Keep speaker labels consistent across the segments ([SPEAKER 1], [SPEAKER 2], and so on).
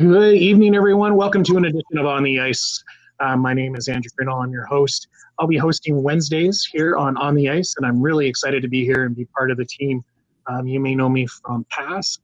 [SPEAKER 1] Good evening, everyone. Welcome to an edition of On the Ice. My name is Andrew Grinnell. I'm your host. I'll be hosting Wednesdays here on the Ice, and I'm really excited to be here and be part of the team. You may know me from past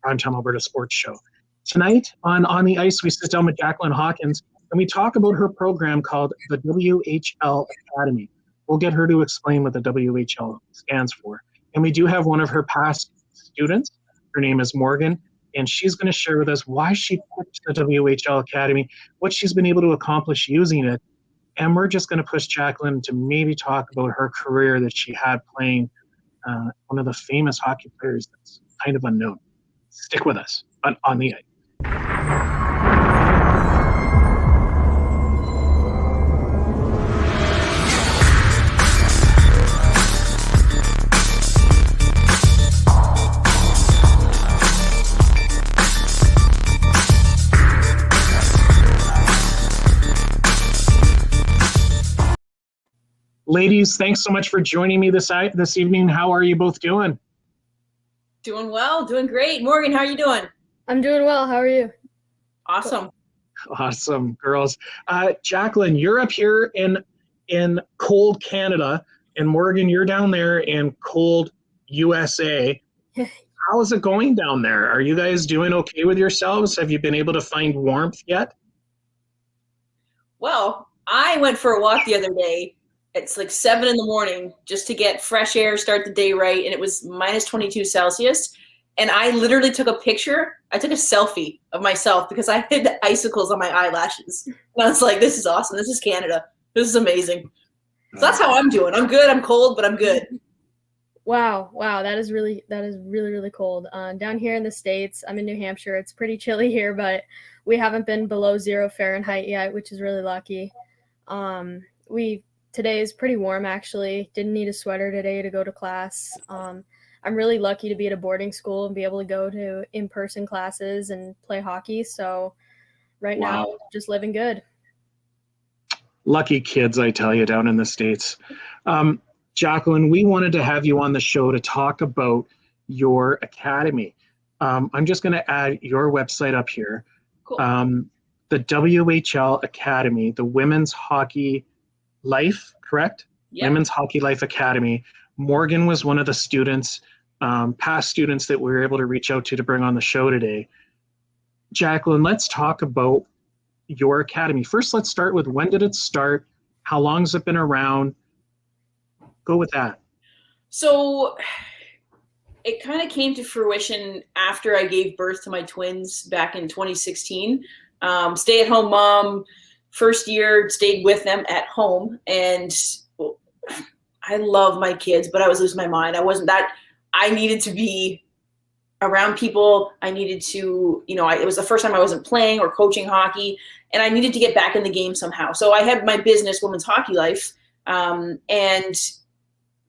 [SPEAKER 1] Primetime Alberta Sports Show. Tonight on the Ice, we sit down with Jaclyn Hawkins, and we talk about her program called the WHL Academy. We'll get her to explain what the WHL stands for. And we do have one of her past students. Her name is Morgan. And she's going to share with us why she picked the WHL Academy, what she's been able to accomplish using it. And we're just going to push Jaclyn to maybe talk about her career that she had playing one of the famous hockey players that's kind of unknown. Stick with us on the Ice. Ladies, thanks so much for joining me this evening. How are you both doing?
[SPEAKER 2] Doing well, doing great. Morgan, how are you doing?
[SPEAKER 3] I'm doing well. How are you?
[SPEAKER 2] Awesome.
[SPEAKER 1] Awesome, girls. Jaclyn, you're up here in cold Canada, and Morgan, you're down there in cold USA. How is it going down there? Are you guys doing okay with yourselves? Have you been able to find warmth yet?
[SPEAKER 2] Well, I went for a walk the other day. It's like 7 a.m. just to get fresh air, start the day right. And it was minus 22 Celsius. And I literally took a picture. I took a selfie of myself because I had icicles on my eyelashes. And I was like, this is awesome. This is Canada. This is amazing. So that's how I'm doing. I'm good. I'm cold, but I'm good.
[SPEAKER 3] Wow. That is really cold. Down here in the States, I'm in New Hampshire. It's pretty chilly here, but we haven't been below 0 Fahrenheit yet, which is really lucky. Today is pretty warm, actually. Didn't need a sweater today to go to class. I'm really lucky to be at a boarding school and be able to go to in-person classes and play hockey. So right now, just living good.
[SPEAKER 1] Lucky kids, I tell you, down in the States. Jaclyn, we wanted to have you on the show to talk about your academy. I'm just going to add your website up here.
[SPEAKER 2] Cool.
[SPEAKER 1] The WHL Academy, the Women's Hockey Life, correct?
[SPEAKER 2] Yep.
[SPEAKER 1] Women's Hockey Life Academy. Morgan was one of the students, past students that we were able to reach out to bring on the show today. Jaclyn, let's talk about your academy. First, let's start with when did it start? How long has it been around? Go with that.
[SPEAKER 2] So it kind of came to fruition after I gave birth to my twins back in 2016. Stay-at-home mom. First year, stayed with them at home, and I love my kids, but I was losing my mind. I needed to be around people. I needed to, it was the first time I wasn't playing or coaching hockey, and I needed to get back in the game somehow. So I had my business, Women's Hockey Life, and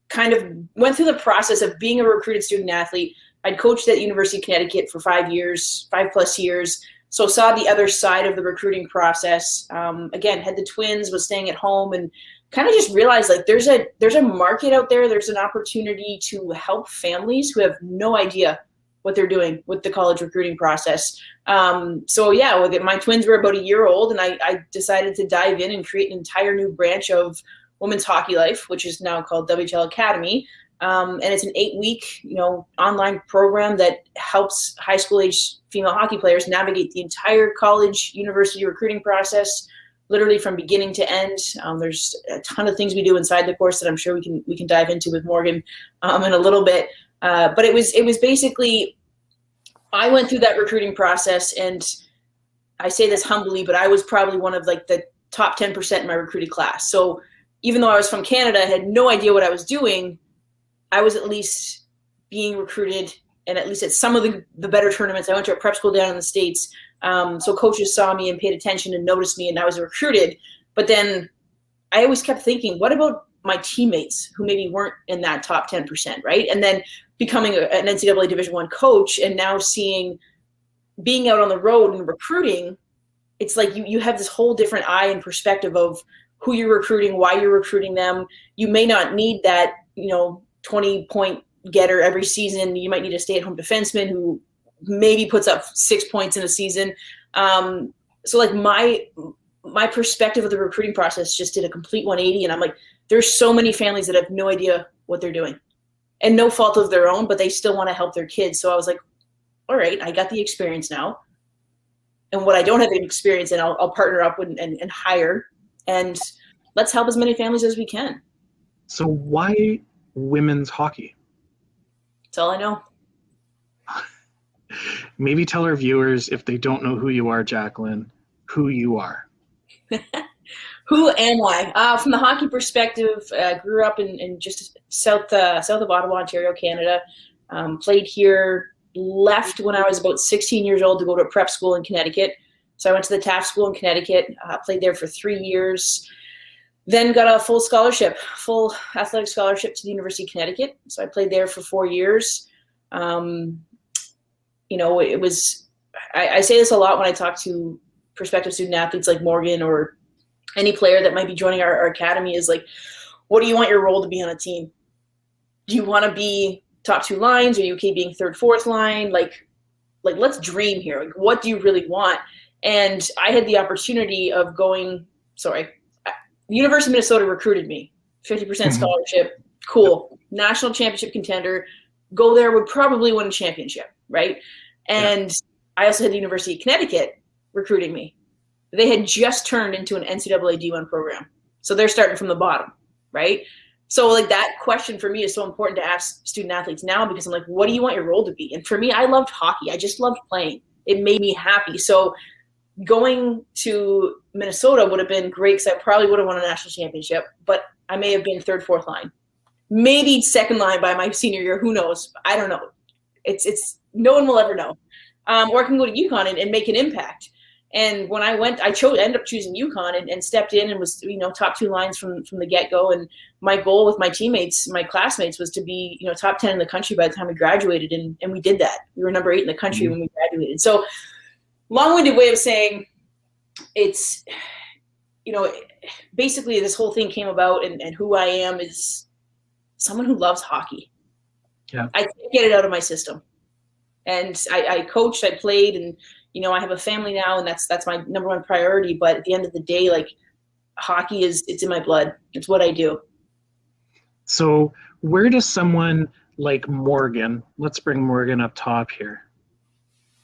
[SPEAKER 2] kind of went through the process of being a recruited student athlete. I'd coached at University of Connecticut for 5+ years. So saw the other side of the recruiting process. Again, had the twins, was staying at home, and kind of just realized like there's a market out there. There's an opportunity to help families who have no idea what they're doing with the college recruiting process. My twins were about a year old, and I decided to dive in and create an entire new branch of Women's Hockey Life, which is now called WHL Academy. And it's an 8-week, online program that helps high school age female hockey players navigate the entire college university recruiting process, literally from beginning to end. There's a ton of things we do inside the course that I'm sure we can dive into with Morgan in a little bit. But it was basically, I went through that recruiting process, and I say this humbly, but I was probably one of like the top 10% in my recruited class. So even though I was from Canada, I had no idea what I was doing. I was at least being recruited, and at least at some of the better tournaments. I went to a prep school down in the States. So coaches saw me and paid attention and noticed me, and I was recruited. But then I always kept thinking, what about my teammates who maybe weren't in that top 10%, right? And then becoming an NCAA Division I coach, and now being out on the road and recruiting, it's like you have this whole different eye and perspective of who you're recruiting, why you're recruiting them. You may not need that, 20-point getter every season. You might need a stay-at-home defenseman who maybe puts up 6 points in a season. So like my perspective of the recruiting process just did a complete 180. And I'm like, there's so many families that have no idea what they're doing and no fault of their own, but they still want to help their kids. So I was like, all right, I got the experience now. And what I don't have the experience in, I'll partner up and hire, and let's help as many families as we can.
[SPEAKER 1] So why women's hockey?
[SPEAKER 2] That's all I know.
[SPEAKER 1] Maybe tell our viewers, if they don't know who you are, Jaclyn, who you are.
[SPEAKER 2] Who am I? From the hockey perspective, grew up in just south of Ottawa, Ontario, Canada. Played here, left when I was about 16 years old to go to a prep school in Connecticut. So I went to the Taft School in Connecticut, played there for 3 years, then got a full athletic scholarship to the University of Connecticut. So I played there for 4 years. It was, I say this a lot when I talk to prospective student athletes like Morgan or any player that might be joining our academy, is like, what do you want your role to be on a team? Do you want to be top 2 lines? Are you okay being 3rd, 4th line? Like let's dream here. Like, what do you really want? And I had the opportunity of the University of Minnesota recruited me, 50% scholarship. Cool. National championship contender. Go there, would probably win a championship, right? And I also had the University of Connecticut recruiting me. They had just turned into an NCAA D1 program. So they're starting from the bottom, right? So like that question for me is so important to ask student athletes now, because I'm like, what do you want your role to be? And for me, I loved hockey. I just loved playing. It made me happy. So going to Minnesota would have been great, because I probably would have won a national championship, but I may have been 3rd, 4th line, maybe 2nd line by my senior year. Who knows? I don't know. It's no one will ever know. Or I can go to UConn and make an impact. And when I went, ended up choosing UConn and stepped in and was, top 2 lines from the get-go. And my goal with my teammates, my classmates, was to be, top 10 in the country by the time we graduated. And we did that. We were number 8 in the country when we graduated. So long-winded way of saying it's, basically this whole thing came about, and who I am is someone who loves hockey.
[SPEAKER 1] Yeah.
[SPEAKER 2] I can't get it out of my system. And I coached, I played, and I have a family now, and that's my number one priority. But at the end of the day, like, hockey it's in my blood. It's what I do.
[SPEAKER 1] So where does someone like Morgan, let's bring Morgan up top here.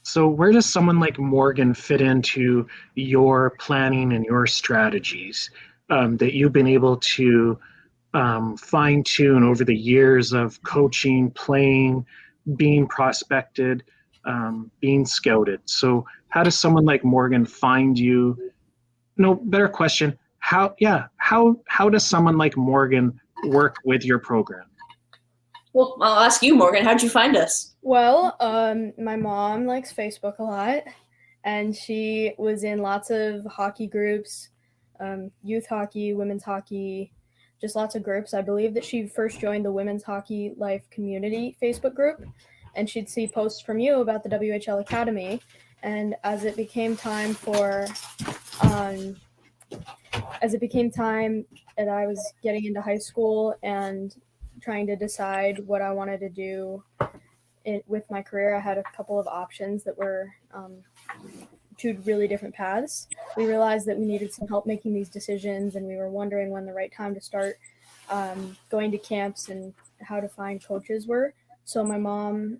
[SPEAKER 1] So where does someone like Morgan fit into your planning and your strategies that you've been able to fine tune over the years of coaching, playing, being prospected, being scouted? So how does someone like Morgan find you? No, better question. How does someone like Morgan work with your program?
[SPEAKER 2] Well, I'll ask you, Morgan, how'd you find us?
[SPEAKER 3] Well, my mom likes Facebook a lot, and she was in lots of hockey groups, youth hockey, women's hockey, just lots of groups. I believe that she first joined the Women's Hockey Life Community Facebook group, and she'd see posts from you about the WHL Academy. And as it became time that I was getting into high school and trying to decide what I wanted to do with my career, I had a couple of options that were 2 really different paths. We realized that we needed some help making these decisions, and we were wondering when the right time to start going to camps and how to find coaches were. So my mom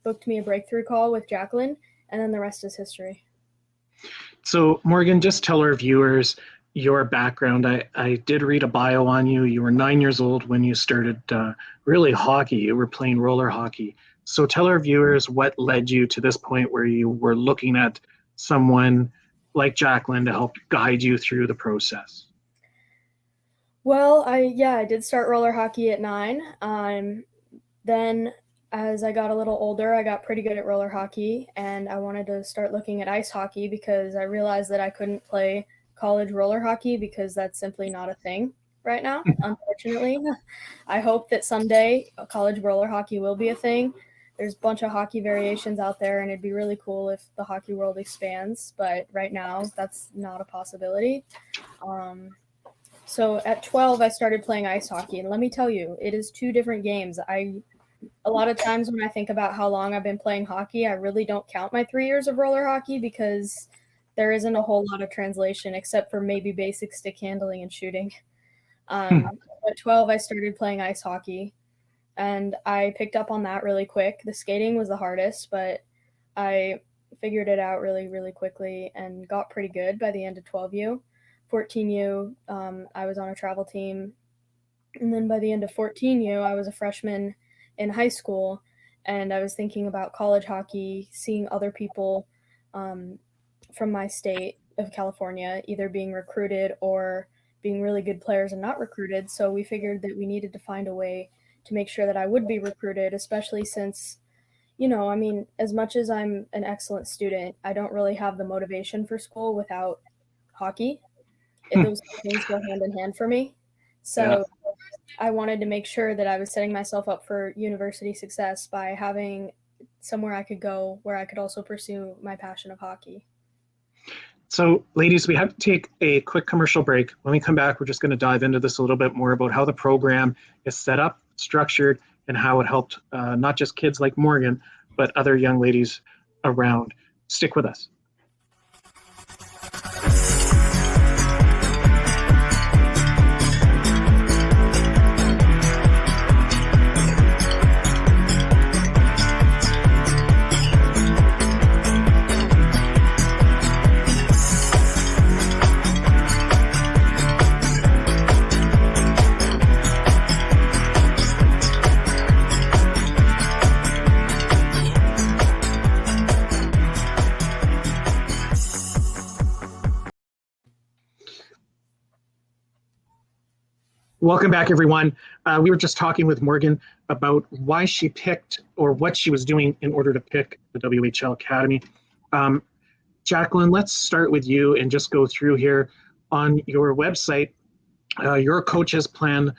[SPEAKER 3] booked me a breakthrough call with Jaclyn, and then the rest is history.
[SPEAKER 1] So Morgan, just tell our viewers your background. I did read a bio on you. You were 9 years old when you started really hockey. You were playing roller hockey. So tell our viewers what led you to this point where you were looking at someone like Jaclyn to help guide you through the process.
[SPEAKER 3] Well, I did start roller hockey at 9. Then as I got a little older, I got pretty good at roller hockey, and I wanted to start looking at ice hockey because I realized that I couldn't play college roller hockey because that's simply not a thing right now, unfortunately. I hope that someday college roller hockey will be a thing. There's a bunch of hockey variations out there, and it'd be really cool if the hockey world expands, but right now that's not a possibility. So at 12, I started playing ice hockey, and let me tell you, it is 2 different games. I A lot of times when I think about how long I've been playing hockey, I really don't count my 3 years of roller hockey because there isn't a whole lot of translation except for maybe basic stick handling and shooting. At 12, I started playing ice hockey, and I picked up on that really quick. The skating was the hardest, but I figured it out really, really quickly and got pretty good by the end of 12U. 14U, I was on a travel team. And then by the end of 14U, I was a freshman in high school, and I was thinking about college hockey, seeing other people from my state of California either being recruited or being really good players and not recruited. So we figured that we needed to find a way to make sure that I would be recruited, especially since, as much as I'm an excellent student, I don't really have the motivation for school without hockey. Those things go hand in hand for me. So I wanted to make sure that I was setting myself up for university success by having somewhere I could go where I could also pursue my passion of hockey.
[SPEAKER 1] So, ladies, we have to take a quick commercial break. When we come back, we're just going to dive into this a little bit more about how the program is set up, structured, and how it helped not just kids like Morgan, but other young ladies around. Stick with us. Welcome back, everyone. We were just talking with Morgan about why she picked or what she was doing in order to pick the WHL Academy. Jaclyn, let's start with you and just go through here on your website, your coach's plan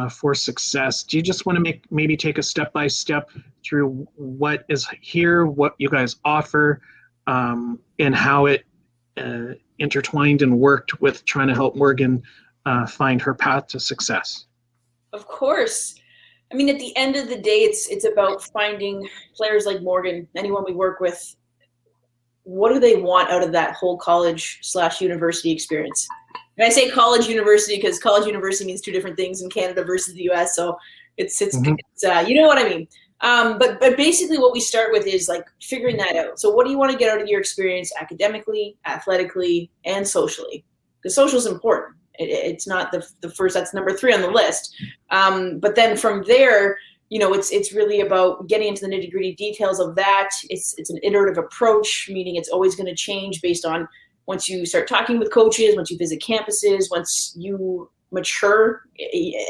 [SPEAKER 1] for success. Do you just want to maybe take a step-by-step through what is here, what you guys offer, and how it intertwined and worked with trying to help Morgan find her path to success?
[SPEAKER 2] Of course. I mean, at the end of the day, it's about finding players like Morgan, anyone we work with. What do they want out of that whole college/university experience? And I say college university because college university means two different things in Canada versus the US. So it's you know what I mean. But basically what we start with is like figuring that out. So what do you want to get out of your experience academically, athletically, and socially? Because social is important. It's not the first, that's number 3 on the list. But then from there, it's really about getting into the nitty-gritty details of that. It's an iterative approach, meaning it's always going to change based on once you start talking with coaches, once you visit campuses, once you mature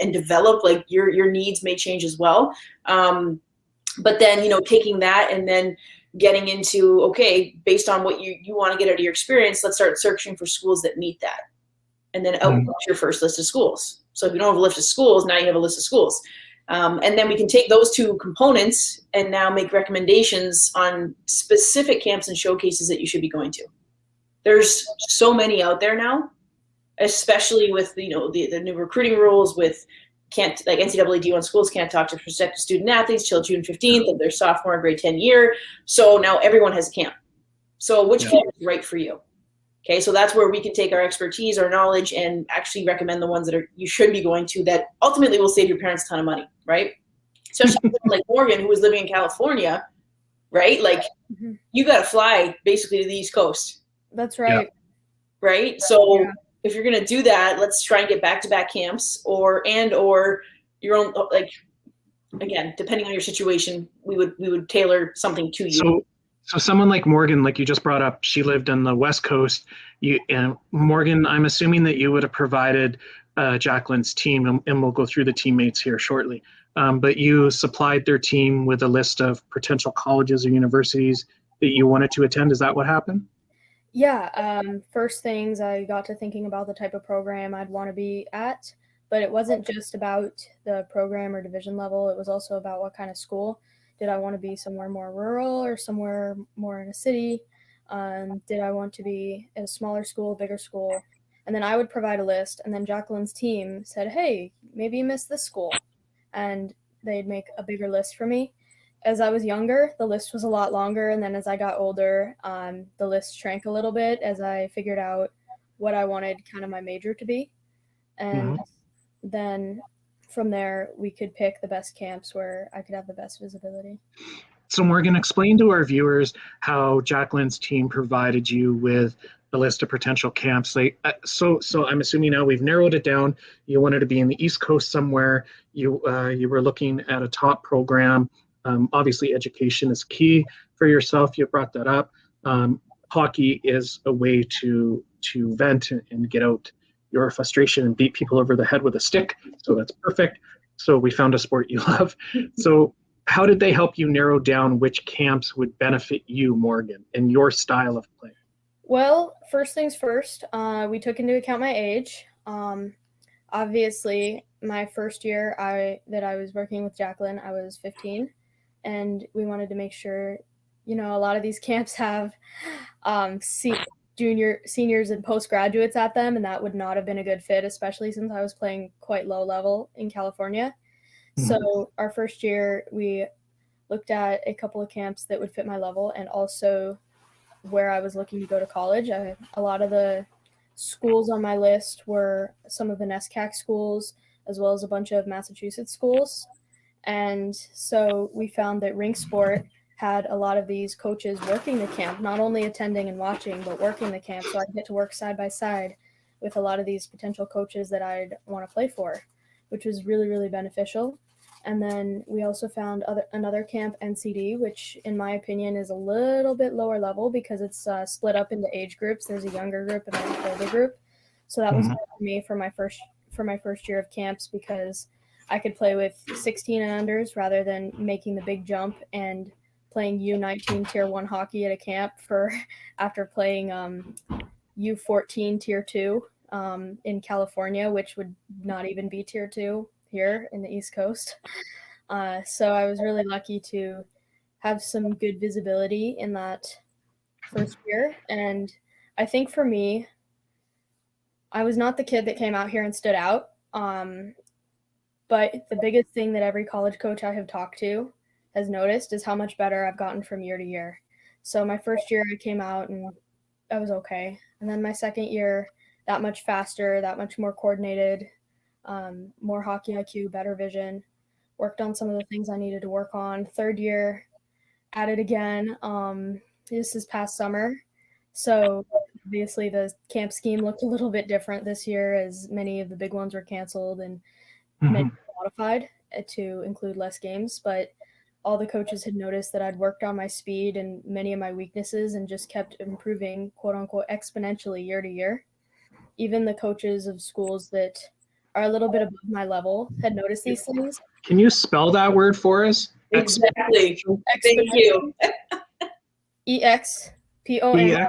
[SPEAKER 2] and develop, like your needs may change as well. But then, taking that and then getting into, okay, based on what you want to get out of your experience, let's start searching for schools that meet that. And then output your first list of schools. So if you don't have a list of schools, now you have a list of schools. And then we can take those two components and now make recommendations on specific camps and showcases that you should be going to. There's so many out there now, especially with the new recruiting rules with NCAA D1 schools can't talk to prospective student athletes till June 15th of their sophomore grade 10 year. So now everyone has a camp. So which camp is right for you? Okay, so that's where we can take our expertise, our knowledge, and actually recommend the ones that you should be going to that ultimately will save your parents a ton of money, right? Especially like Morgan, who was living in California, right? Like you got to fly basically to the East Coast.
[SPEAKER 3] That's right.
[SPEAKER 2] Right? So if you're going to do that, let's try and get back-to-back camps or your own, like, again, depending on your situation, we would tailor something to you.
[SPEAKER 1] So someone like Morgan, like you just brought up, she lived on the West Coast. And Morgan, I'm assuming that you would have provided Jaclyn's team, and we'll go through the teammates here shortly. But you supplied their team with a list of potential colleges or universities that you wanted to attend. Is that what happened?
[SPEAKER 3] Yeah. First things, I got to thinking about the type of program I'd want to be at, but it wasn't just about the program or division level. It was also about what kind of school. Did I want to be somewhere more rural or somewhere more in a city? Did I want to be in a smaller school, bigger school? And then I would provide a list. And then Jaclyn's team said, hey, maybe you missed this school. And they'd make a bigger list for me. As I was younger, the list was a lot longer, and then as I got older, the list shrank a little bit as I figured out what I wanted kind of my major to be. And then from there, we could pick the best camps where I could have the best visibility.
[SPEAKER 1] So Morgan, explain to our viewers how Jaclyn's team provided you with the list of potential camps. So I'm assuming now we've narrowed it down. You wanted to be in the East Coast somewhere. You were looking at a top program. Obviously, education is key for yourself. You brought that up. Hockey is a way to vent and get out your frustration and beat people over the head with a stick. So that's perfect. So we found a sport you love. So how did they help you narrow down which camps would benefit you, Morgan, and your style of play?
[SPEAKER 3] Well, first things first, we took into account my age. Obviously, my first year that I was working with Jaclyn, I was 15, and we wanted to make sure, a lot of these camps have seniors and postgraduates at them, and that would not have been a good fit, especially since I was playing quite low level in California. So our first year, we looked at a couple of camps that would fit my level and also where I was looking to go to college. A lot of the schools on my list were some of the NESCAC schools, as well as a bunch of Massachusetts schools. And so we found that Rink Sport had a lot of these coaches working the camp, not only attending and watching, but working the camp. So I get to work side by side with a lot of these potential coaches that I'd want to play for, which was really, really beneficial. And then we also found another camp, NCD, which in my opinion is a little bit lower level because it's split up into age groups. There's a younger group and then an older group. So that was good for me for my first year of camps because I could play with 16 and unders rather than making the big jump and playing U19 Tier 1 hockey at a camp after playing U14 Tier 2 in California, which would not even be Tier 2 here in the East Coast. So I was really lucky to have some good visibility in that first year. And I think for me, I was not the kid that came out here and stood out. But the biggest thing that every college coach I have talked to has noticed is how much better I've gotten from year to year. So my first year I came out and I was okay. And then my second year, that much faster, that much more coordinated, more hockey IQ, better vision, worked on some of the things I needed to work on. Third year, at it again, this past summer. So obviously the camp scheme looked a little bit different this year as many of the big ones were canceled and many modified to include less games. But all the coaches had noticed that I'd worked on my speed and many of my weaknesses and just kept improving, quote unquote, exponentially year to year. Even the coaches of schools that are a little bit above my level had noticed these things.
[SPEAKER 1] Can you spell that word for us?
[SPEAKER 2] Exactly. Thank you.
[SPEAKER 3] EXPONENTIALLY.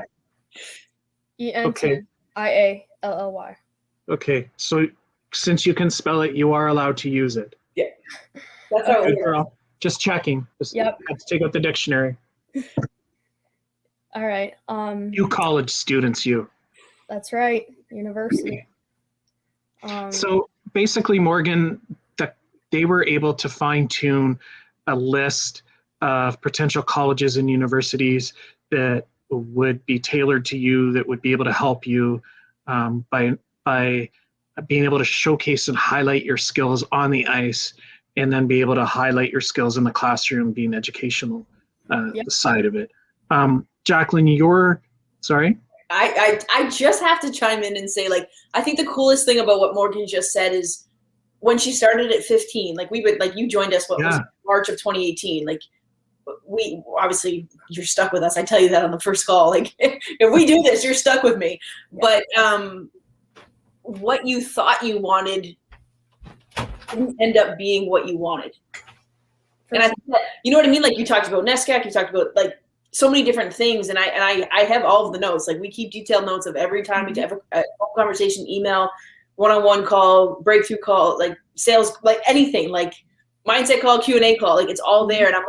[SPEAKER 1] Okay, so since you can spell it, you are allowed to use it.
[SPEAKER 2] Yeah, that's how it works.
[SPEAKER 1] Just checking.
[SPEAKER 3] Yep.
[SPEAKER 1] Have to take out the dictionary.
[SPEAKER 3] All right.
[SPEAKER 1] You college students, you.
[SPEAKER 3] That's right. University.
[SPEAKER 1] So basically, Morgan, they were able to fine-tune a list of potential colleges and universities that would be tailored to you, that would be able to help you by being able to showcase and highlight your skills on the ice, and then be able to highlight your skills in the classroom, being educational side of it. Jaclyn, sorry?
[SPEAKER 2] I just have to chime in and say, I think the coolest thing about what Morgan just said is when she started at 15, you joined us, was March of 2018. We obviously, you're stuck with us. I tell you that on the first call. If we do this, you're stuck with me. But what you thought you wanted didn't end up being what you wanted. And I think that, you know what I mean? You talked about NESCAC, you talked about so many different things, and I have all of the notes. We keep detailed notes of every time we have a conversation, email, one-on-one call, breakthrough call, sales, anything, mindset call, Q&A call, it's all there. And I'm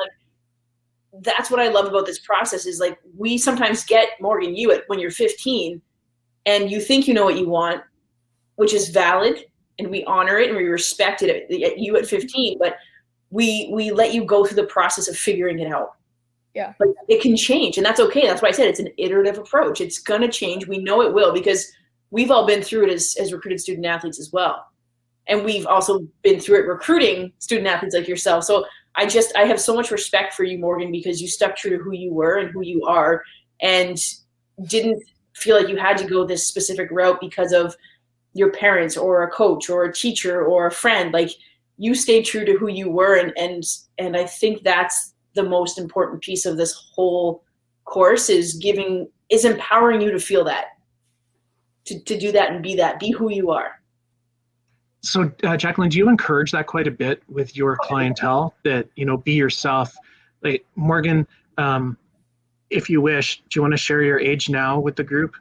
[SPEAKER 2] that's what I love about this process is we sometimes get, Morgan, when you're 15 and you think you know what you want, which is valid, and we honor it and we respect it at you at 15, but we let you go through the process of figuring it out.
[SPEAKER 3] Yeah.
[SPEAKER 2] But it can change, and that's okay. That's why I said it's an iterative approach. It's going to change. We know it will, because we've all been through it as recruited student athletes as well. And we've also been through it recruiting student athletes like yourself. So I have so much respect for you, Morgan, because you stuck true to who you were and who you are, and didn't feel like you had to go this specific route because of your parents or a coach or a teacher or a friend. Like, you stayed true to who you were. And I think that's the most important piece of this whole course, is empowering you to feel that, to do that and be who you are.
[SPEAKER 1] So, Jaclyn, do you encourage that quite a bit with your clientele, that, be yourself? Like, Morgan, if you wish, do you want to share your age now with the group?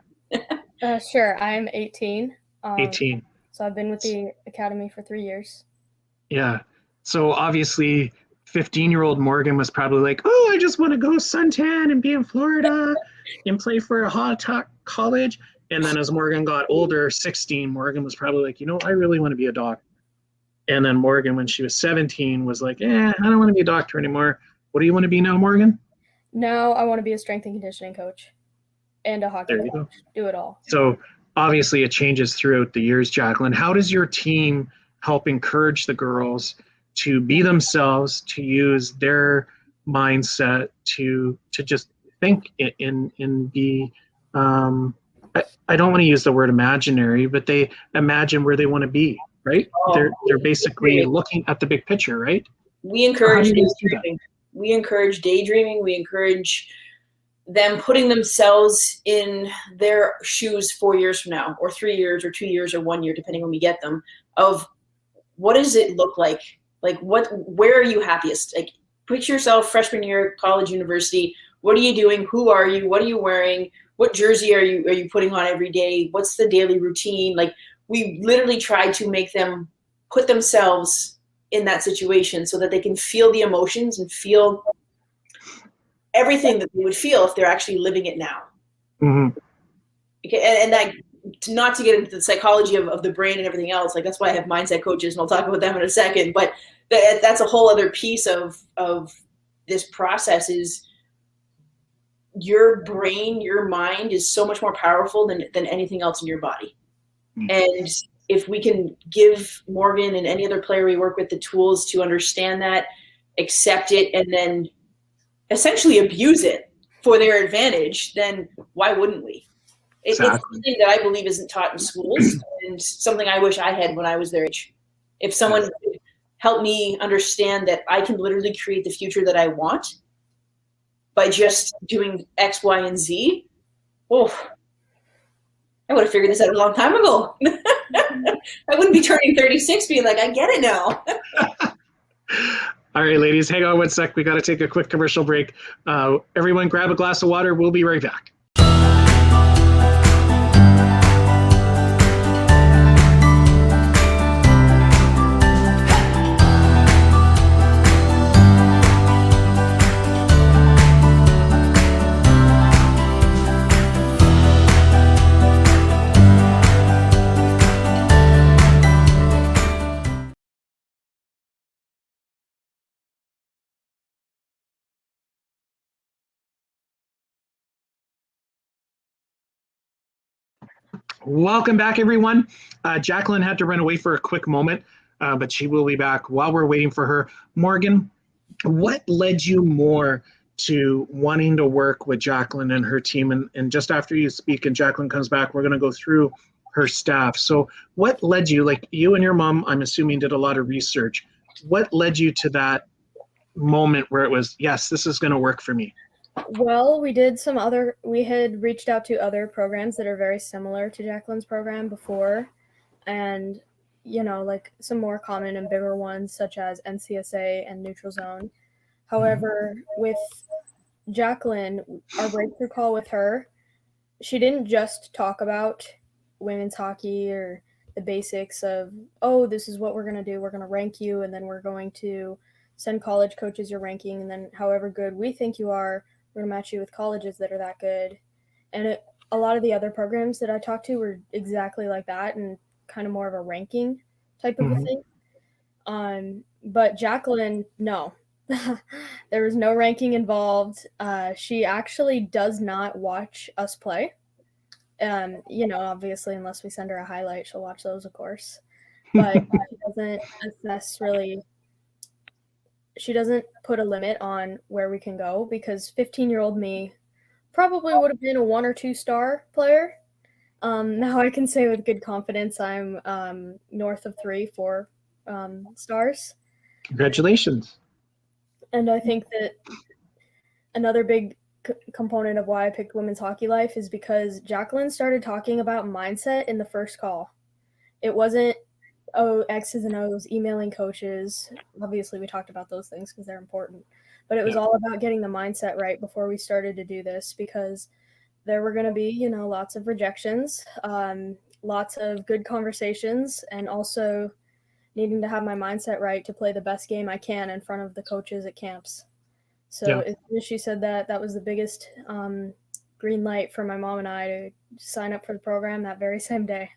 [SPEAKER 3] Sure. I'm 18.
[SPEAKER 1] 18.
[SPEAKER 3] So I've been with the academy for 3 years.
[SPEAKER 1] Yeah. So obviously 15-year-old Morgan was probably like, oh, I just want to go suntan and be in Florida and play for a hot top college. And then as Morgan got older, 16, Morgan was probably like, I really want to be a doctor. And then Morgan, when she was 17, was like, I don't want to be a doctor anymore. What do you want to be now, Morgan?
[SPEAKER 3] Now I want to be a strength and conditioning coach and a hockey
[SPEAKER 1] There you
[SPEAKER 3] coach.
[SPEAKER 1] go.
[SPEAKER 3] Do it all.
[SPEAKER 1] So obviously it changes throughout the years, Jaclyn. How does your team help encourage the girls to be themselves, to use their mindset, to just think and be, I don't want to use the word imaginary, but they imagine where they want to be, right? They're basically looking at the big picture, right?
[SPEAKER 2] We encourage daydreaming. We encourage daydreaming. We encourage them putting themselves in their shoes 4 years from now, or 3 years, or 2 years, or 1 year, depending when we get them, of what does it look like? Like, where are you happiest? Like, picture yourself freshman year, college, university. What are you doing? Who are you? What are you wearing? What jersey are you putting on every day? What's the daily routine? Like, we literally try to make them put themselves in that situation so that they can feel the emotions and feel everything that they would feel if they're actually living it now.
[SPEAKER 1] Mm-hmm.
[SPEAKER 2] Okay, and that, not to get into the psychology of the brain and everything else, like, that's why I have mindset coaches, and I'll talk about them in a second. But that's a whole other piece of this process, is your brain, your mind is so much more powerful than anything else in your body. Mm-hmm. And if we can give Morgan and any other player we work with the tools to understand that, accept it, and then essentially abuse it for their advantage, then why wouldn't we? Exactly. It's something that I believe isn't taught in schools, and something I wish I had when I was their age. If someone could help me understand that I can literally create the future that I want by just doing X, Y, and Z, I would have figured this out a long time ago. I wouldn't be turning 36 being like, I get it now.
[SPEAKER 1] All right, ladies, hang on one sec. We got to take a quick commercial break. Everyone grab a glass of water. We'll be right back. Welcome back, everyone. Jaclyn had to run away for a quick moment, but she will be back. While we're waiting for her, Morgan, what led you more to wanting to work with Jaclyn and her team? And just after you speak and Jaclyn comes back, we're going to go through her staff. So what led you, like you and your mom, I'm assuming, did a lot of research. What led you to that moment where it was, yes, this is going to work for me?
[SPEAKER 3] Well, we had reached out to other programs that are very similar to Jaclyn's program before, and, like some more common and bigger ones such as NCSA and Neutral Zone. However, with Jaclyn, our breakthrough call with her, she didn't just talk about women's hockey or the basics of, this is what we're going to do. We're going to rank you, and then we're going to send college coaches your ranking, and then however good we think you are, we're going to match you with colleges that are that good. And a lot of the other programs that I talked to were exactly like that, and kind of more of a ranking type of a thing. But Jaclyn, no. There was no ranking involved. She actually does not watch us play. Obviously, unless we send her a highlight, she'll watch those, of course. But she doesn't assess really. She doesn't put a limit on where we can go, because 15-year-old me probably would have been a 1 or 2 star player. Now I can say with good confidence I'm north of 3-4 stars.
[SPEAKER 1] Congratulations.
[SPEAKER 3] And I think that another big component of why I picked Women's Hockey Life is because Jaclyn started talking about mindset in the first call. It wasn't, X's and O's, emailing coaches. Obviously, we talked about those things because they're important. But it was all about getting the mindset right before we started to do this, because there were going to be, lots of rejections, lots of good conversations, and also needing to have my mindset right to play the best game I can in front of the coaches at camps. So as soon as she said that, that was the biggest green light for my mom and I to sign up for the program that very same day.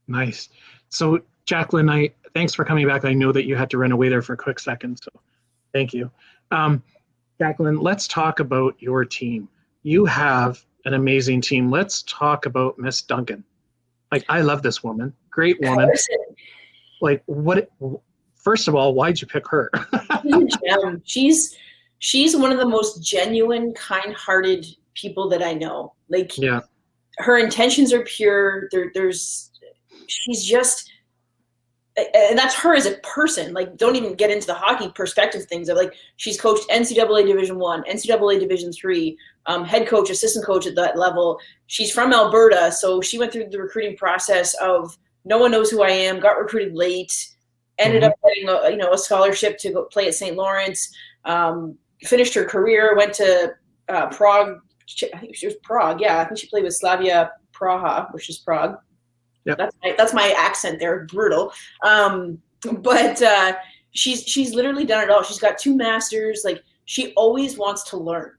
[SPEAKER 1] Nice. So Jaclyn, thanks for coming back. I know that you had to run away there for a quick second, so thank you. Jaclyn, let's talk about your team. You have an amazing team. Let's talk about Miss Duncan. I love this woman. Great woman. First of all, why'd you pick her?
[SPEAKER 2] She's one of the most genuine, kind-hearted people that I know. Her intentions are pure. She's just, and that's her as a person. Don't even get into the hockey perspective things. She's coached NCAA Division I, NCAA Division III, head coach, assistant coach at that level. She's from Alberta, so she went through the recruiting process of no one knows who I am, got recruited late, ended up getting a scholarship to go play at St. Lawrence, finished her career, went to Prague. I think she was Prague. Yeah, I think she played with Slavia Praha, which is Prague. Yep. That's my accent there, brutal. But she's literally done it all. She's got 2 masters. She always wants to learn,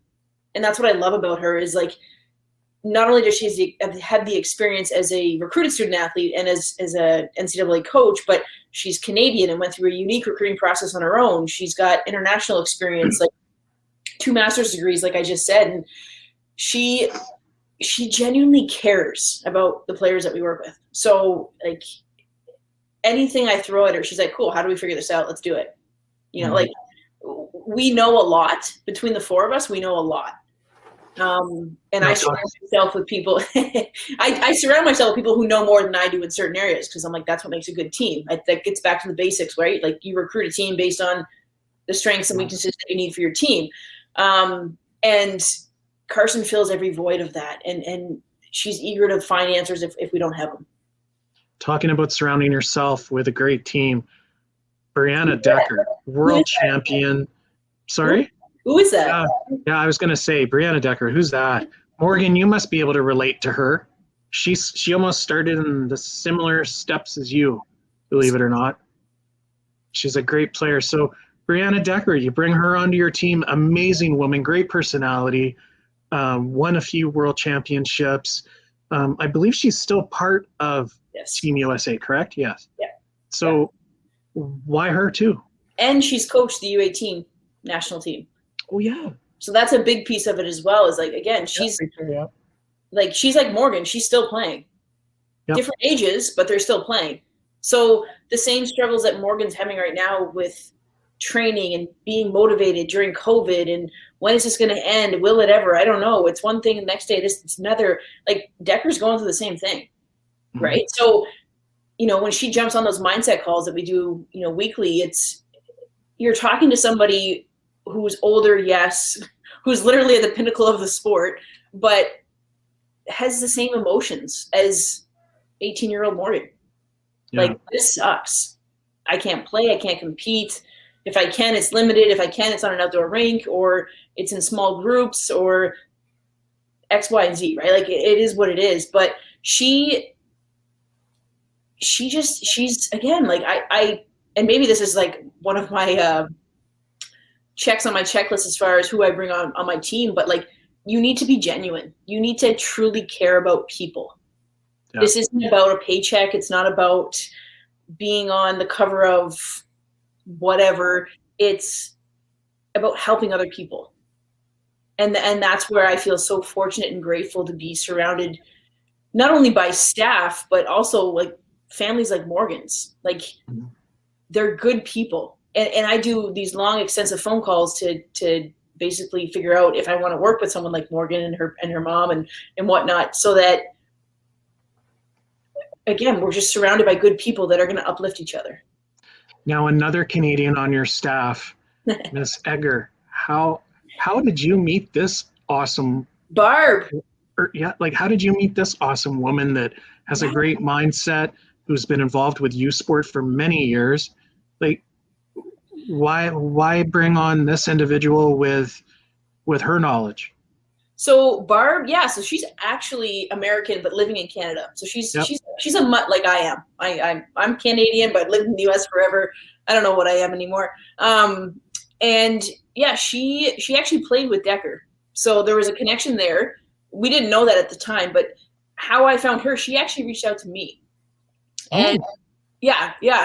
[SPEAKER 2] and that's what I love about her. Is not only does she have the experience as a recruited student athlete and as a NCAA coach, but she's Canadian and went through a unique recruiting process on her own. She's got international experience, 2 master's degrees, like I just said, and she genuinely cares about the players that we work with. So anything I throw at her, she's like, cool, how do we figure this out? Let's do it. We know a lot between the 4 of us. We know a lot. And I surround myself with people. I surround myself with people who know more than I do in certain areas, because I'm that's what makes a good team. That gets back to the basics, right? You recruit a team based on the strengths and weaknesses that you need for your team. And Carson fills every void of that, and she's eager to find answers if we don't have them. Talking about surrounding yourself with a great team, Brianna Decker, world champion. Sorry? Who is that? I was going to say Brianna Decker. Who's that? Morgan, you must be able to relate to her. She almost started in the similar steps as you, believe it or not. She's a great player. So Brianna Decker, you bring her onto your team. Amazing woman, great personality. Won a few world championships. I believe she's still part of Team USA, correct? Yes. Yeah. So why her too? And she's coached the U18 national team. Oh yeah. So that's a big piece of it as well. Is again, she's she's like Morgan. She's still playing. Yep. Different ages, but they're still playing. So the same struggles that Morgan's having right now with training and being motivated during COVID, and when is this going to end? Will it ever? I don't know. It's one thing, the next day it's another. Decker's going through the same thing, right? So, when she jumps on those mindset calls that we do, weekly, you're talking to somebody who's older, yes, who's literally at the pinnacle of the sport, but has the same emotions as 18-year-old Morgan. Yeah. This sucks. I can't play. I can't compete. If I can, it's limited. If I can, it's on an outdoor rink, or it's in small groups, or X, Y, and Z, right? It is what it is. But she's again, and maybe this is one of my checks on my checklist as far as who I bring on my team, but you need to be genuine. You need to truly care about people. Yeah. This isn't about a paycheck. It's not about being on the cover of whatever. It's about helping other people. And that's where I feel so fortunate and grateful to be surrounded not only by staff, but also like families like Morgan's. Like, they're good people. And I do these long, extensive phone calls to basically figure out if I want to work with someone like Morgan and her mom and whatnot, so that, again, we're just surrounded by good people that are going to uplift each other.
[SPEAKER 1] Now, another Canadian on your staff, Miss Egger, how did you meet this awesome
[SPEAKER 2] Barb?
[SPEAKER 1] How did you meet this awesome woman that has a great mindset, who's been involved with youth sport for many years? Like, why bring on this individual with her knowledge?
[SPEAKER 2] So Barb, so she's actually American but living in Canada. So she's a mutt like I am. I'm Canadian but lived in the US forever. I don't know what I am anymore. And yeah, she actually played with Decker. So there was a connection there. We didn't know that at the time, but how I found her, she actually reached out to me. And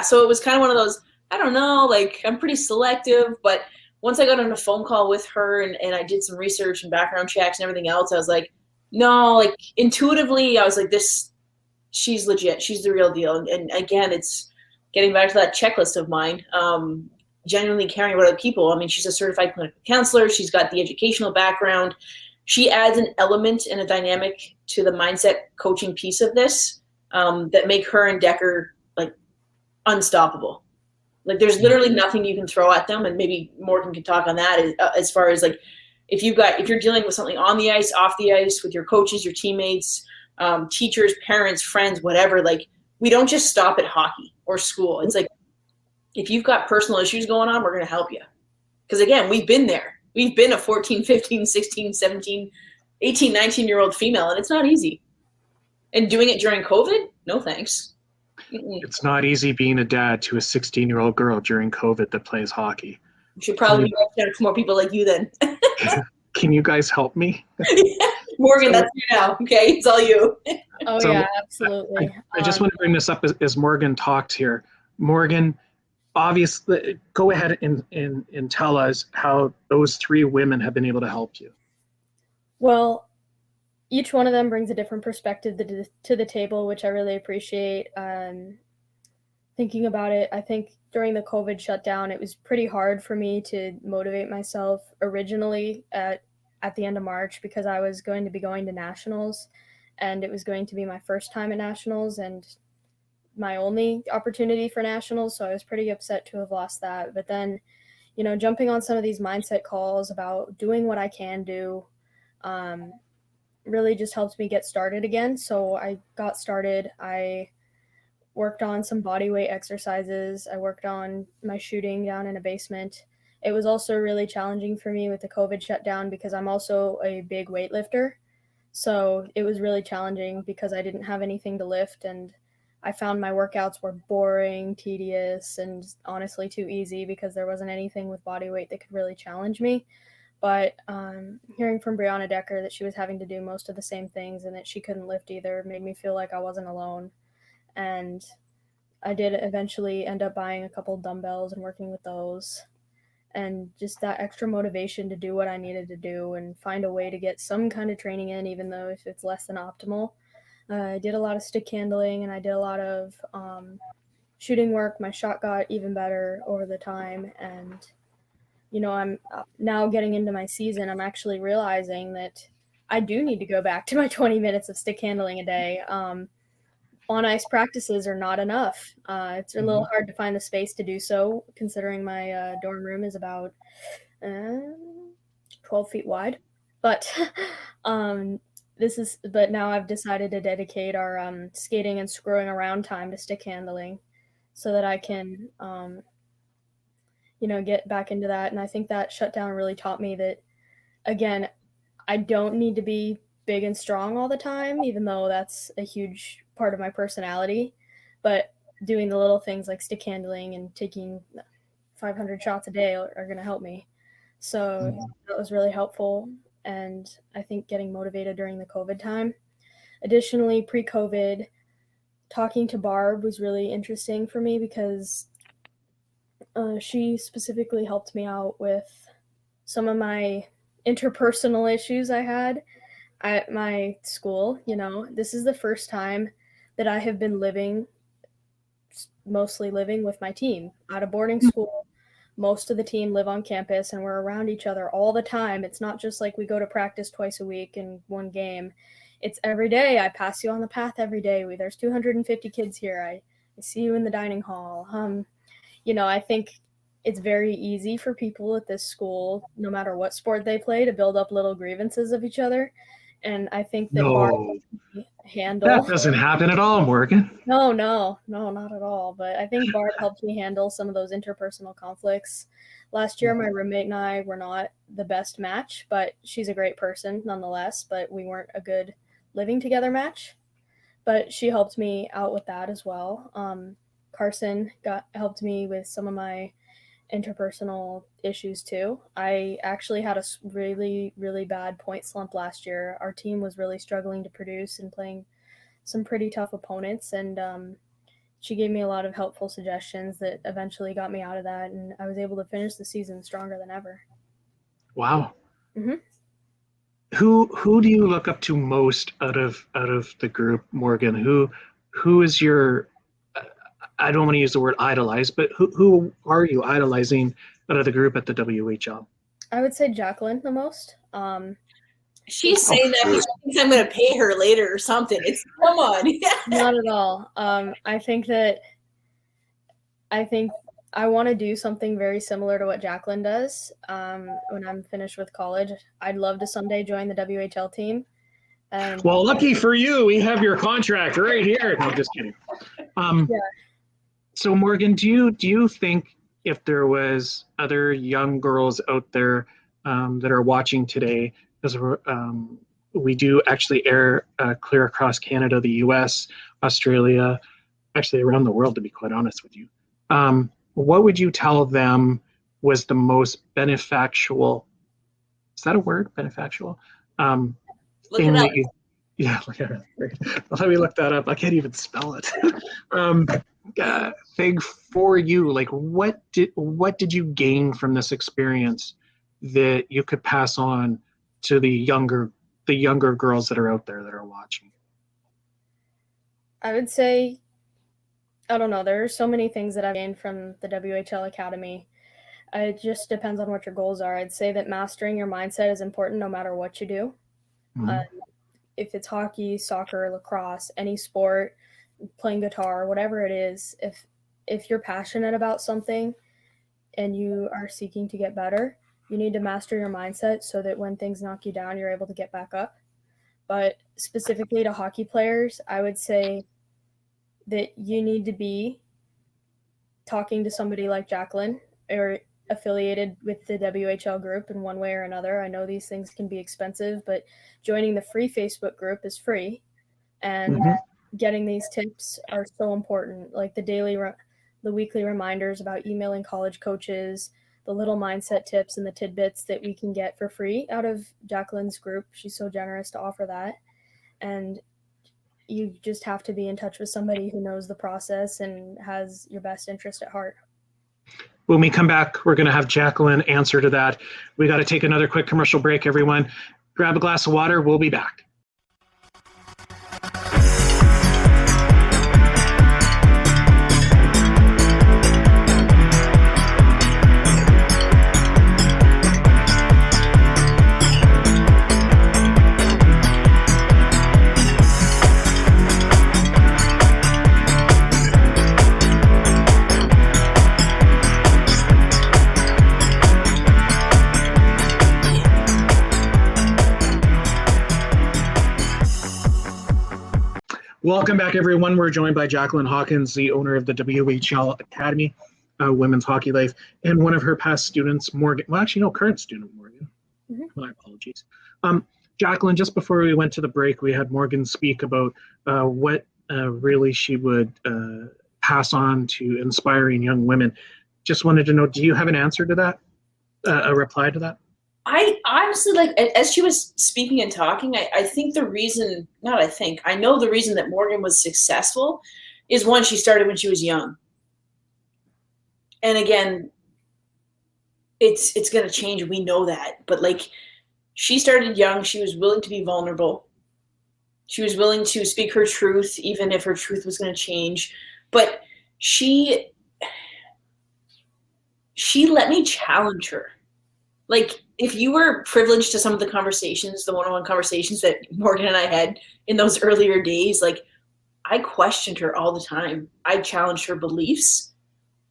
[SPEAKER 2] so it was kind of one of those, I don't know, like, I'm pretty selective, but once I got on a phone call with her and I did some research and background checks and everything else, I was like, no, like, intuitively, I was like, she's legit. She's the real deal. And again, it's getting back to that checklist of mine, genuinely caring about other people. I mean, she's a certified clinical counselor. She's got the educational background. She adds an element and a dynamic to the mindset coaching piece of this that make her and Decker, like, unstoppable. Like, there's literally nothing you can throw at them, and maybe Morgan can talk on that as far as, like, if you're dealing with something on the ice, off the ice, with your coaches, your teammates, teachers, parents, friends, whatever. Like, we don't just stop at hockey or school. It's like, if you've got personal issues going on, we're going to help you. Because again, we've been there. We've been a 14, 15, 16, 17, 18, 19-year-old female, and it's not easy. And doing it during COVID? No thanks.
[SPEAKER 1] It's not easy being a dad to a 16-year-old girl during COVID that plays hockey.
[SPEAKER 2] We should probably get more people like you then.
[SPEAKER 1] Can you guys help me?
[SPEAKER 2] Morgan, that's you now. Okay, it's all you.
[SPEAKER 3] Yeah, absolutely.
[SPEAKER 1] I just want to bring this up as Morgan talks here. Morgan, obviously, go ahead and tell us how those three women have been able to help you.
[SPEAKER 3] Well, each one of them brings a different perspective to the table, which I really appreciate. Thinking about it, I think during the COVID shutdown, it was pretty hard for me to motivate myself originally at the end of March, because I was going to be going to nationals, and it was going to be my first time at nationals and my only opportunity for nationals. So I was pretty upset to have lost that. But then, jumping on some of these mindset calls about doing what I can do, really just helped me get started again. So I got started. I worked on some body weight exercises. I worked on my shooting down in a basement. It was also really challenging for me with the COVID shutdown because I'm also a big weightlifter. So it was really challenging because I didn't have anything to lift, and I found my workouts were boring, tedious, and honestly too easy because there wasn't anything with body weight that could really challenge me. But hearing from Brianna Decker that she was having to do most of the same things and that she couldn't lift either made me feel like I wasn't alone. And I did eventually end up buying a couple dumbbells and working with those. And just that extra motivation to do what I needed to do and find a way to get some kind of training in, even though if it's less than optimal. I did a lot of stick handling, and I did a lot of shooting work. My shot got even better over the time. And I'm now getting into my season. I'm actually realizing that I do need to go back to my 20 minutes of stick handling a day. On ice practices are not enough. It's a little hard to find the space to do so, considering my dorm room is about 12 feet wide. But but now I've decided to dedicate our skating and screwing around time to stick handling, so that I can get back into that. And I think that shutdown really taught me that, again, I don't need to be big and strong all the time, even though that's a huge part of my personality. But doing the little things like stick handling and taking 500 shots a day are going to help me. So that was really helpful. And I think getting motivated during the COVID time. Additionally, pre-COVID, talking to Barb was really interesting for me because she specifically helped me out with some of my interpersonal issues I had at my school. This is the first time that I have been mostly living with my team at a boarding school. Most of the team live on campus and we're around each other all the time. It's not just like we go to practice twice a week and one game. It's every day. I pass you on the path every day. There's 250 kids here. I see you in the dining hall. I think it's very easy for people at this school, no matter what sport they play, to build up little grievances of each other. And I think that Barb handle
[SPEAKER 1] that doesn't happen at all, Morgan.
[SPEAKER 3] No, not at all. But I think Barb helped me handle some of those interpersonal conflicts. Last year, my roommate and I were not the best match, but she's a great person nonetheless. But we weren't a good living together match. But she helped me out with that as well. Carson helped me with some of my interpersonal issues too. I actually had a really, really bad point slump last year. Our team was really struggling to produce and playing some pretty tough opponents, and she gave me a lot of helpful suggestions that eventually got me out of that, and I was able to finish the season stronger than ever.
[SPEAKER 1] Wow.
[SPEAKER 3] Mm-hmm.
[SPEAKER 1] Who do you look up to most out of the group, Morgan? Who is your I don't want to use the word idolize, but who are you idolizing out of the group at the WHL?
[SPEAKER 3] I would say Jaclyn the most.
[SPEAKER 2] She's saying that because she thinks I'm going to pay her later or something. Come on.
[SPEAKER 3] Not at all. I think I want to do something very similar to what Jaclyn does when I'm finished with college. I'd love to someday join the WHL team.
[SPEAKER 1] Well, lucky for you, we have your contract right here. No, just kidding. Yeah. So, Morgan, do you think if there was other young girls out there that are watching today, because we do actually air clear across Canada, the U.S., Australia, actually around the world, to be quite honest with you, what would you tell them was the most beneficial? Is that a word? Beneficial?
[SPEAKER 2] Look it up.
[SPEAKER 1] Yeah, let me look that up. I can't even spell it. Thing for you, like what did you gain from this experience that you could pass on to the younger girls that are out there that are watching?
[SPEAKER 3] I would say, I don't know, there are so many things that I've gained from the WHL Academy. It just depends on what your goals are. I'd say that mastering your mindset is important no matter what you do. Mm-hmm. If it's hockey, soccer, lacrosse, any sport, playing guitar, whatever it is, if you're passionate about something and you are seeking to get better, you need to master your mindset so that when things knock you down, you're able to get back up. But specifically to hockey players, I would say that you need to be talking to somebody like Jaclyn or affiliated with the WHL group in one way or another. I know these things can be expensive, but joining the free Facebook group is free. And getting these tips are so important, like the weekly reminders about emailing college coaches, the little mindset tips and the tidbits that we can get for free out of Jaclyn's group. She's so generous to offer that. And you just have to be in touch with somebody who knows the process and has your best interest at heart.
[SPEAKER 1] When we come back, we're going to have Jaclyn answer to that. We got to take another quick commercial break, everyone. Grab a glass of water. We'll be back. Welcome back, everyone. We're joined by Jaclyn Hawkins, the owner of the WHL Academy, Women's Hockey Life, and one of her past students, Morgan. Well, actually, no, current student, Morgan. My apologies. Jaclyn, just before we went to the break, we had Morgan speak about what really she would pass on to inspiring young women. Just wanted to know, do you have an answer to that, a reply to that?
[SPEAKER 2] I honestly, like, as she was speaking and talking, I think the reason, not I think, I know the reason that Morgan was successful is, one, she started when she was young. And again, it's going to change. We know that. But like, she started young. She was willing to be vulnerable. She was willing to speak her truth, even if her truth was going to change. But she let me challenge her. Like, if you were privileged to some of the conversations, the one-on-one conversations that Morgan and I had in those earlier days, like, I questioned her all the time. I challenged her beliefs.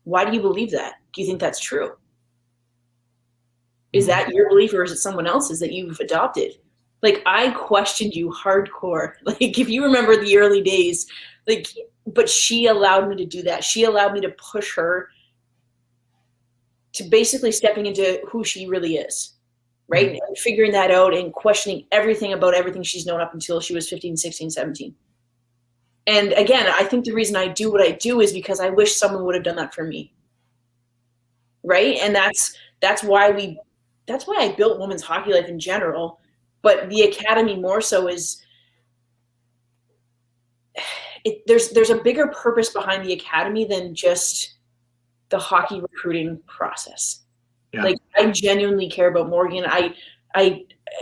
[SPEAKER 2] Why do you believe that? Do you think that's true? Is that your belief, or is it someone else's that you've adopted? Like, I questioned you hardcore. Like, if you remember the early days, like, but she allowed me to do that. She allowed me to push her to basically stepping into who she really is, right? Mm-hmm. And figuring that out and questioning everything about everything she's known up until she was 15, 16, 17. And again, I think the reason I do what I do is because I wish someone would have done that for me, right? And that's why I built Women's Hockey Life in general, but the academy more so is there's a bigger purpose behind the academy than just the hockey recruiting process. Yeah. Like, I genuinely care about Morgan.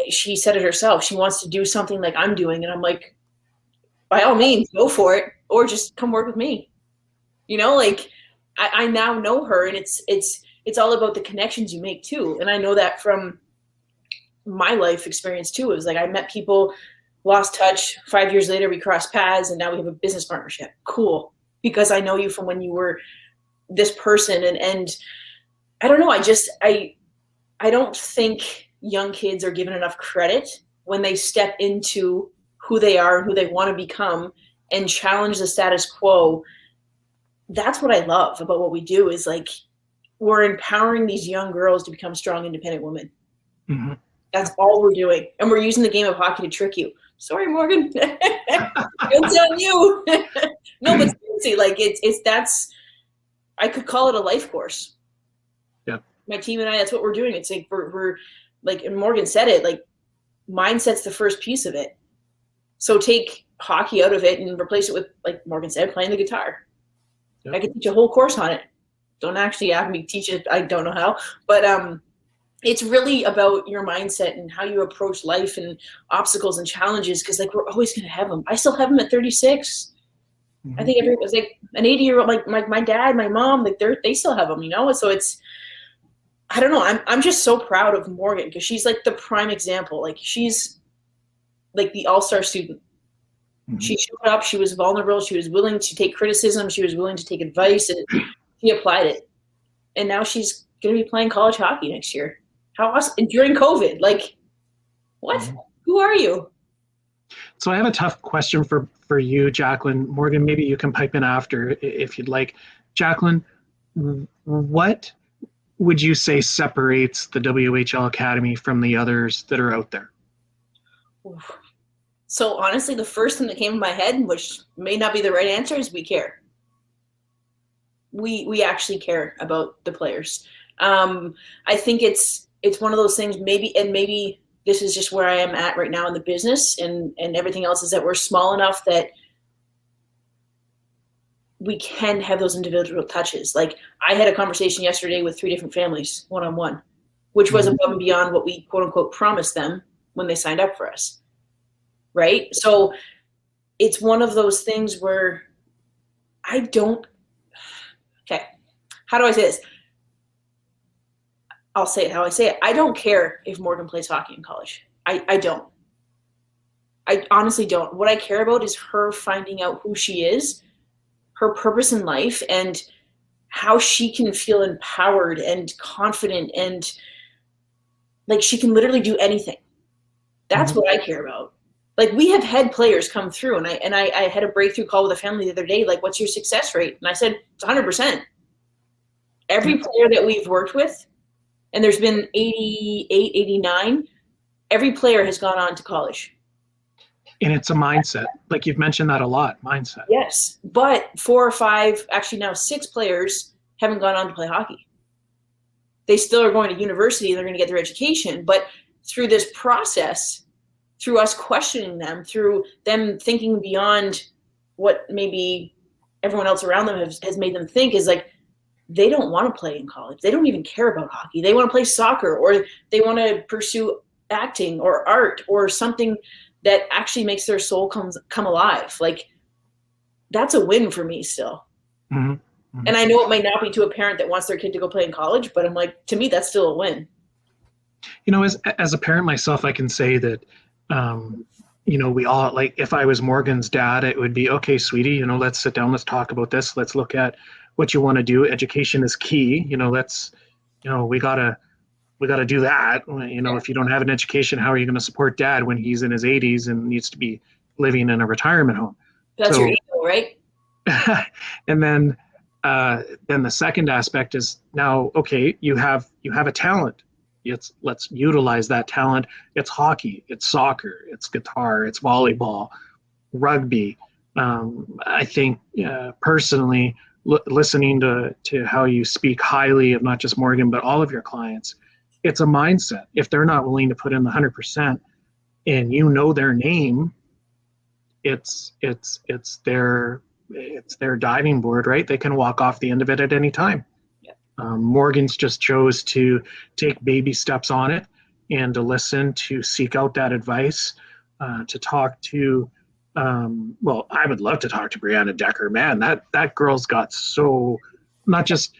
[SPEAKER 2] She said it herself. She wants to do something like I'm doing, and I'm like, by all means, go for it, or just come work with me. You know, like, I now know her, and it's all about the connections you make too. And I know that from my life experience too. It was like, I met people, lost touch, 5 years later we crossed paths, and now we have a business partnership. Cool. Because I know you from when you were this person. And I don't know, I don't think young kids are given enough credit when they step into who they are and who they want to become and challenge the status quo. That's what I love about what we do, is like, we're empowering these young girls to become strong, independent women. Mm-hmm. That's all we're doing. And we're using the game of hockey to trick you. Sorry, Morgan. It's on you. No, but seriously, like, that's, I could call it a life course. Yeah. My team and I, that's what we're doing. It's like, we're like, and Morgan said it, like, mindset's the first piece of it. So take hockey out of it and replace it with, like Morgan said, playing the guitar. Yep. I could teach a whole course on it. Don't actually have me teach it. I don't know how, but it's really about your mindset and how you approach life and obstacles and challenges. Cause like, we're always going to have them. I still have them at 36. Mm-hmm. I think everyone's like an 80-year-old, like my dad, my mom, like they still have them, you know? So it's, I don't know. I'm just so proud of Morgan, because she's like the prime example. Like, she's like the all-star student. Mm-hmm. She showed up, she was vulnerable. She was willing to take criticism. She was willing to take advice, and she applied it. And now she's going to be playing college hockey next year. How awesome. And during COVID, like, what? Mm-hmm. Who are you?
[SPEAKER 1] So I have a tough question for you, Jaclyn. Morgan, maybe you can pipe in after if you'd like. Jaclyn, what would you say separates the WHL Academy from the others that are out there?
[SPEAKER 2] So honestly, the first thing that came in my head, which may not be the right answer, is we care. We actually care about the players. I think it's one of those things, maybe this is just where I am at right now in the business, and everything else is that we're small enough that we can have those individual touches. Like, I had a conversation yesterday with 3 different families, one-on-one, which was above and beyond what we quote unquote promised them when they signed up for us. Right? So it's one of those things where okay, how do I say this? I'll say it how I say it. I don't care if Morgan plays hockey in college. I don't. I honestly don't. What I care about is her finding out who she is, her purpose in life, and how she can feel empowered and confident, and like, she can literally do anything. That's what I care about. Like, we have had players come through, and I had a breakthrough call with a family the other day, like, what's your success rate? And I said, it's 100%. Every player that we've worked with, and there's been 88, 89, every player has gone on to college.
[SPEAKER 1] And it's a mindset. Like, you've mentioned that a lot, mindset.
[SPEAKER 2] Yes, but 4 or 5, actually now 6 players haven't gone on to play hockey. they still are going to university, they're going to get their education. But through this process, through us questioning them, through them thinking beyond what maybe everyone else around them has made them think, is like, they don't want to play in college. They don't even care about hockey. They want to play soccer, or they want to pursue acting or art or something that actually makes their soul come alive. Like, that's a win for me still.
[SPEAKER 1] Mm-hmm. Mm-hmm.
[SPEAKER 2] And I know it might not be to a parent that wants their kid to go play in college, but I'm like, to me, that's still a win.
[SPEAKER 1] You know, as a parent myself, I can say that, you know, we all, like, if I was Morgan's dad, it would be, okay, sweetie, you know, let's sit down, let's talk about this. Let's look at what you want to do. Education is key. You know, we gotta do that. You know, if you don't have an education, how are you going to support dad when he's in his 80s and needs to be living in a retirement home?
[SPEAKER 2] That's your ego, right?
[SPEAKER 1] And then the second aspect is, now, okay, you have a talent. Let's utilize that talent. It's hockey, it's soccer, it's guitar, it's volleyball, rugby. I think personally, listening to how you speak highly of not just Morgan but all of your clients, it's a mindset. If they're not willing to put in the 100%, and you know their name, it's their diving board, right? They can walk off the end of it at any time. Morgan's just chose to take baby steps on it, and to listen, to seek out that advice, to talk to, well, I would love to talk to Brianna Decker. Man, that girl's got so, not just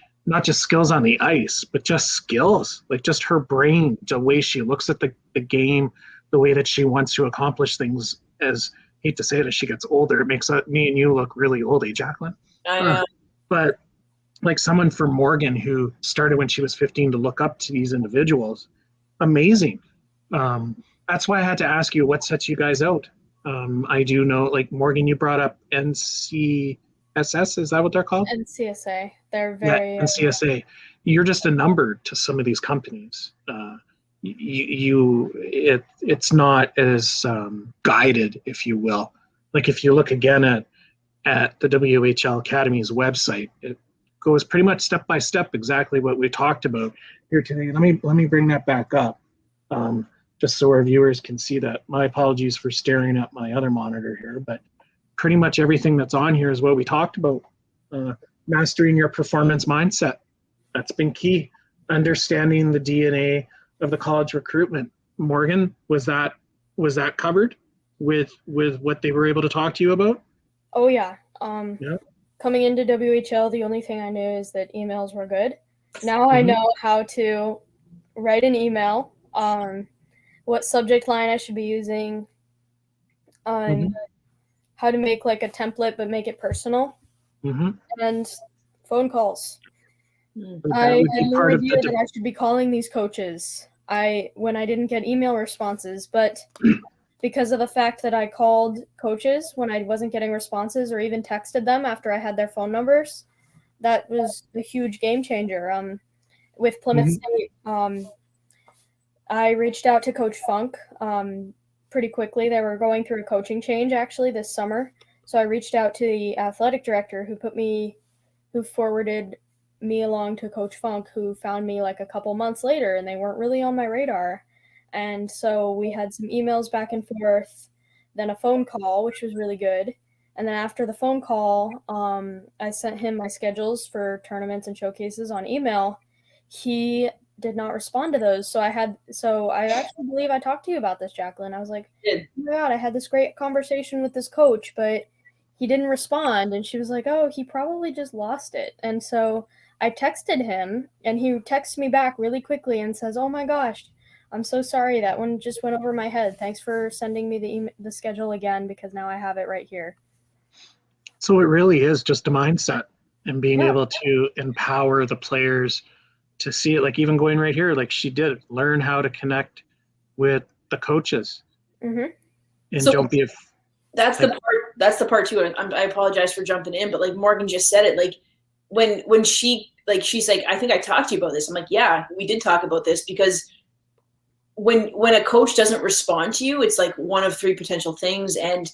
[SPEAKER 1] skills on the ice, but just skills, like just her brain, the way she looks at the game, the way that she wants to accomplish things. As, hate to say it, as she gets older, it makes me and you look really old, Jaclyn?
[SPEAKER 2] I know.
[SPEAKER 1] But like someone for Morgan who started when she was 15 to look up to these individuals, amazing. That's why I had to ask you, what sets you guys out? I do know, like, Morgan, you brought up NCSS, is that what they're called?
[SPEAKER 3] NCSA. They're very...
[SPEAKER 1] Yeah, NCSA. You're just a number to some of these companies. It's not as guided, if you will. Like, if you look again at the WHL Academy's website, it goes pretty much step by step exactly what we talked about here today. Let me bring that back up, just so our viewers can see that. My apologies for staring at my other monitor here, but pretty much everything that's on here is what we talked about. Mastering your performance mindset, that's been key. Understanding the DNA of the college recruitment. Morgan, was that covered with what they were able to talk to you about?
[SPEAKER 3] Oh yeah.
[SPEAKER 1] Yeah.
[SPEAKER 3] Coming into WHL, the only thing I knew is that emails were good. Now I know how to write an email, what subject line I should be using, how to make like a template but make it personal, and phone calls. I had no idea that I should be calling these coaches when I didn't get email responses, but because of the fact that I called coaches when I wasn't getting responses, or even texted them after I had their phone numbers, that was a huge game changer. With Plymouth State, I reached out to Coach Funk pretty quickly. They were going through a coaching change actually this summer, so I reached out to the athletic director who forwarded me along to Coach Funk, who found me like a couple months later, and they weren't really on my radar. And so we had some emails back and forth, then a phone call, which was really good. And then after the phone call, I sent him my schedules for tournaments and showcases on email. He did not respond to those. So I actually believe I talked to you about this, Jaclyn. I was like, oh my God, I had this great conversation with this coach, but he didn't respond. And she was like, oh, he probably just lost it. And so I texted him, and he texted me back really quickly and says, oh my gosh, I'm so sorry. That one just went over my head. Thanks for sending me the schedule again, because now I have it right here.
[SPEAKER 1] So it really is just a mindset, and being able to empower the players to see it. Like, even going right here, like she did, learn how to connect with the coaches. And
[SPEAKER 2] so
[SPEAKER 1] don't be
[SPEAKER 2] that's the part too. I apologize for jumping in, but like Morgan just said it, like when she's like, I think I talked to you about this. I'm like, yeah, we did talk about this, because when a coach doesn't respond to you, it's like one of three potential things. And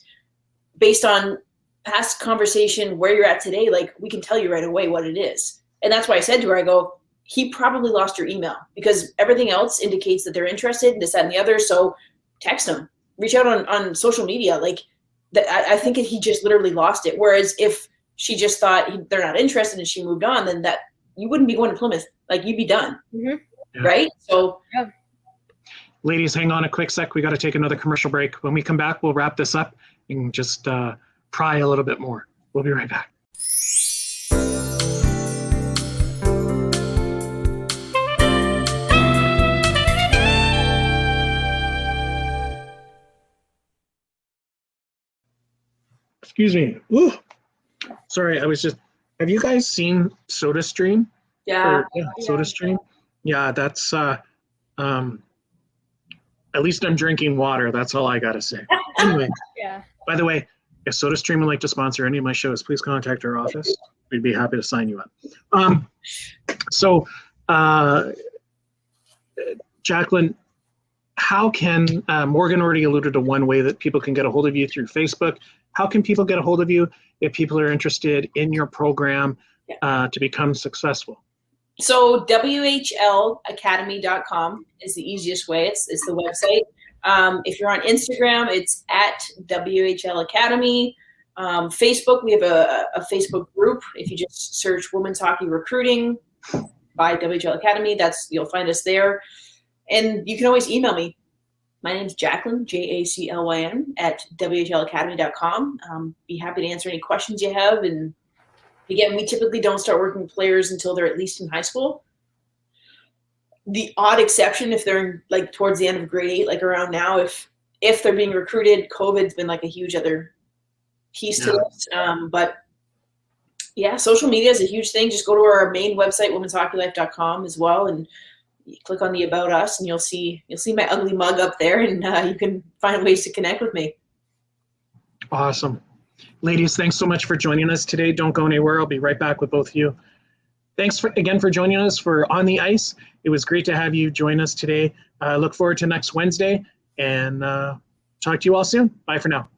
[SPEAKER 2] based on past conversation, where you're at today, like we can tell you right away what it is. And that's why I said to her, I go, he probably lost your email, because everything else indicates that they're interested in this, that, and the other. So text them, reach out on social media. Like I think he just literally lost it. Whereas if she just thought they're not interested and she moved on, then that you wouldn't be going to Plymouth. Like, you'd be done.
[SPEAKER 3] Mm-hmm.
[SPEAKER 1] Yeah.
[SPEAKER 2] Right? So
[SPEAKER 3] Yeah.
[SPEAKER 1] Ladies, hang on a quick sec. We got to take another commercial break. When we come back, we'll wrap this up and just pry a little bit more. We'll be right back. Excuse me. Ooh. Sorry, have you guys seen SodaStream?
[SPEAKER 2] yeah.
[SPEAKER 1] SodaStream. Yeah, that's at least I'm drinking water. That's all I gotta say. Anyway,
[SPEAKER 3] Yeah.
[SPEAKER 1] by the way, if SodaStream would like to sponsor any of my shows, please contact our office. We'd be happy to sign you up. Jaclyn, how can Morgan already alluded to one way that people can get a hold of you through Facebook. How can people get a hold of you if people are interested in your program to become successful?
[SPEAKER 2] So WHLacademy.com is the easiest way. It's the website. If you're on Instagram, it's at WHL Academy. Facebook, we have a Facebook group. If you just search Women's Hockey Recruiting by WHL Academy, you'll find us there. And you can always email me. My name's Jaclyn, Jaclyn, at WHLacademy.com. Be happy to answer any questions you have. And again, we typically don't start working with players until they're at least in high school. The odd exception, if they're like towards the end of grade 8, like around now, if they're being recruited, COVID's been like a huge other piece to this. But yeah, social media is a huge thing. Just go to our main website, womenshockeylife.com as well, and you click on the About Us, and you'll see my ugly mug up there, and you can find ways to connect with me.
[SPEAKER 1] Awesome. Ladies, thanks so much for joining us today. Don't go anywhere. I'll be right back with both of you. Thanks again for joining us for On the Ice. It was great to have you join us today. Look forward to next Wednesday, and talk to you all soon. Bye for now.